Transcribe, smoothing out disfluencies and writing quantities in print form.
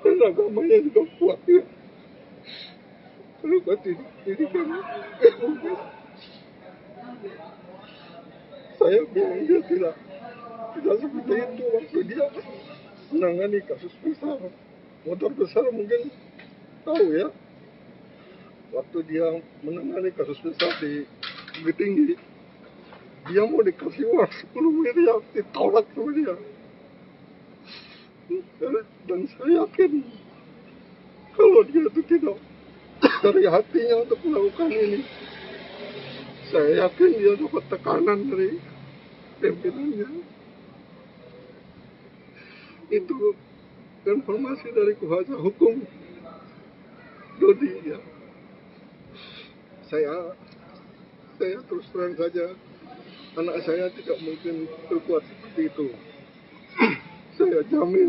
dan agamanya juga kuat ya. Kalau buat ini kan mungkin saya bilang dia tidak seperti itu waktu dia menangani kasus besar motor besar, mungkin tahu ya, waktu dia menangani kasus besar di Bukit Tinggi, dia mau dikasih uang 10 miliar ditolak sama dia. Dan saya yakin kalau dia itu tidak dari hatinya untuk melakukan ini, saya yakin dia dapat tekanan dari pimpinannya. Itu informasi dari kuasa hukum Dodi ya. Saya terus terang saja, anak saya tidak mungkin berbuat seperti itu. Saya jamin